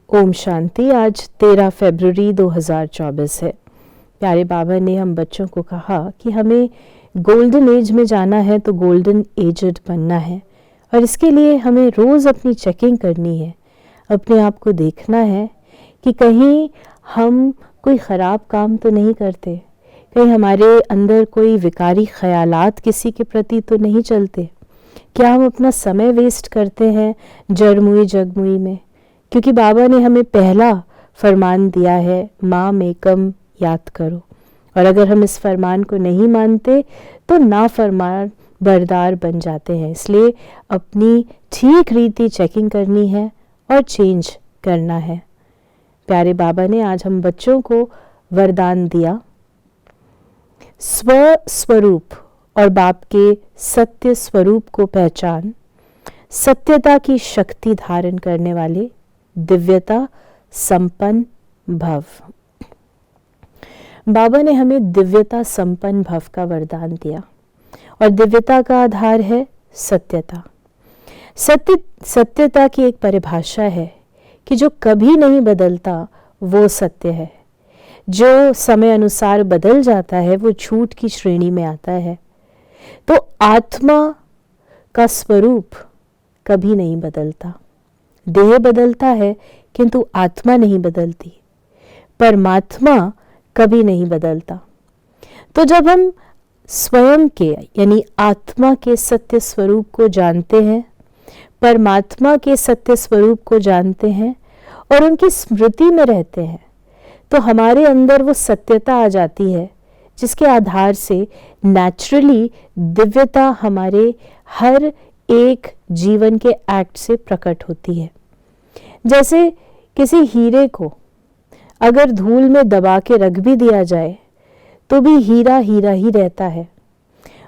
ओम शांति। आज 13 फरवरी 2024 है। प्यारे बाबा ने हम बच्चों को कहा कि हमें गोल्डन एज में जाना है तो गोल्डन एजड बनना है, और इसके लिए हमें रोज़ अपनी चेकिंग करनी है। अपने आप को देखना है कि कहीं हम कोई ख़राब काम तो नहीं करते, कहीं हमारे अंदर कोई विकारी ख्यालात किसी के प्रति तो नहीं चलते। क्या हम अपना समय वेस्ट करते हैं जरमुई जगमुई में? क्योंकि बाबा ने हमें पहला फरमान दिया है, माम एकम याद करो, और अगर हम इस फरमान को नहीं मानते तो नाफरमान बरदार बन जाते हैं। इसलिए अपनी ठीक रीति चेकिंग करनी है और चेंज करना है। प्यारे बाबा ने आज हम बच्चों को वरदान दिया, स्वस्वरूप और बाप के सत्य स्वरूप को पहचान, सत्यता की शक्ति धारण करने वाले, दिव्यता संपन्न भव। बाबा ने हमें दिव्यता संपन्न भव का वरदान दिया, और दिव्यता का आधार है सत्यता। सत्यता की एक परिभाषा है कि जो कभी नहीं बदलता वो सत्य है, जो समय अनुसार बदल जाता है वो झूठ की श्रेणी में आता है। तो आत्मा का स्वरूप कभी नहीं बदलता। देह बदलता है किंतु आत्मा नहीं बदलती, परमात्मा कभी नहीं बदलता। तो जब हम स्वयं के यानी आत्मा के सत्य स्वरूप को जानते हैं, परमात्मा के सत्य स्वरूप को जानते हैं और उनकी स्मृति में रहते हैं, तो हमारे अंदर वो सत्यता आ जाती है जिसके आधार से नेचुरली दिव्यता हमारे हर एक जीवन के एक्ट से प्रकट होती है। जैसे किसी हीरे को अगर धूल में दबा के रख भी दिया जाए तो भी हीरा हीरा ही रहता है,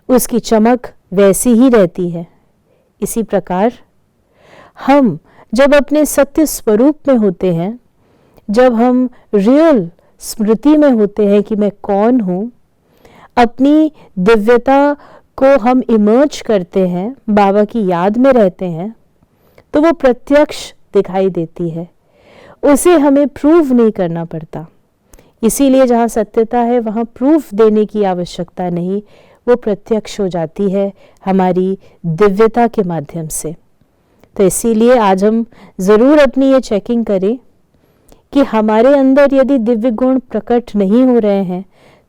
उसकी चमक वैसी ही रहती है। इसी प्रकार हम जब अपने सत्य स्वरूप में होते हैं, जब हम रियल स्मृति में होते हैं कि मैं कौन हूँ, अपनी दिव्यता को हम इमर्ज करते हैं, बाबा की याद में रहते हैं, तो वो प्रत्यक्ष दिखाई देती है। उसे हमें प्रूव नहीं करना पड़ता। इसीलिए जहाँ सत्यता है वहाँ प्रूफ देने की आवश्यकता नहीं, वो प्रत्यक्ष हो जाती है हमारी दिव्यता के माध्यम से। तो इसीलिए आज हम ज़रूर अपनी ये चेकिंग करें कि हमारे अंदर यदि दिव्य गुण प्रकट नहीं हो रहे हैं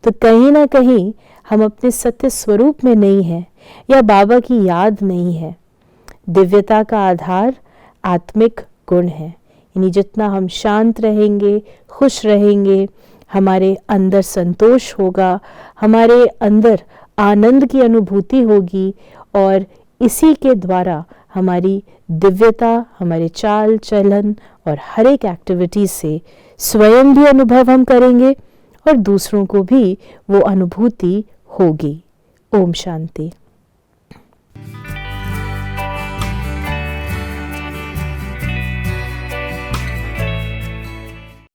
तो कहीं ना कहीं हम अपने सत्य स्वरूप में नहीं हैं या बाबा की याद नहीं है। दिव्यता का आधार आत्मिक गुण है, यानी जितना हम शांत रहेंगे, खुश रहेंगे, हमारे अंदर संतोष होगा, हमारे अंदर आनंद की अनुभूति होगी, और इसी के द्वारा हमारी दिव्यता हमारे चाल चलन और हर एक एक्टिविटी से स्वयं भी अनुभव हम करेंगे और दूसरों को भी वो अनुभूति होगी। ओम शांति।